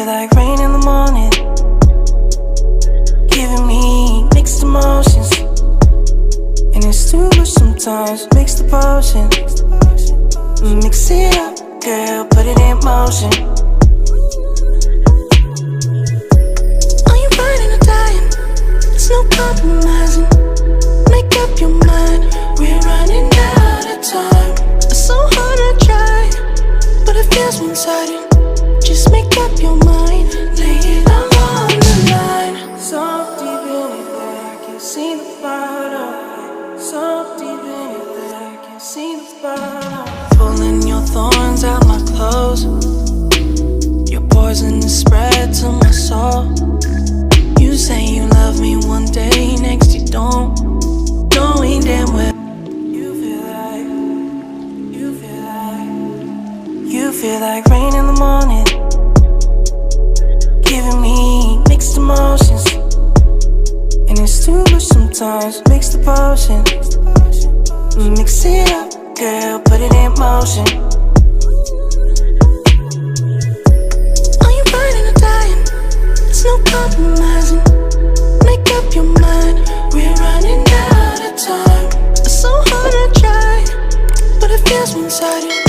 like rain in the morning, giving me mixed emotions. And it's too much sometimes, mix the potion. Mix it up, girl, put it in motion. Are you riding or dying? There's no compromising. Make up your mind, we're running out of time. It's so hard to try, but it feels one-sided. Just make up your mind, lay it all on the line. So deep in it that I can see the bottom. So deep in it that I can see the bottom. Pulling your thorns out my clothes. Your poison is spread to my soul. You say you love me one day, next you don't. Knowing damn well you feel like rain in the morning, giving me mixed emotions. And it's too much sometimes, mix the potion. Mix it up, girl, put it in motion. Are you riding or dying? There's no compromising. Make up your mind, we're running out of time. It's so hard to try, but it feels one-sided.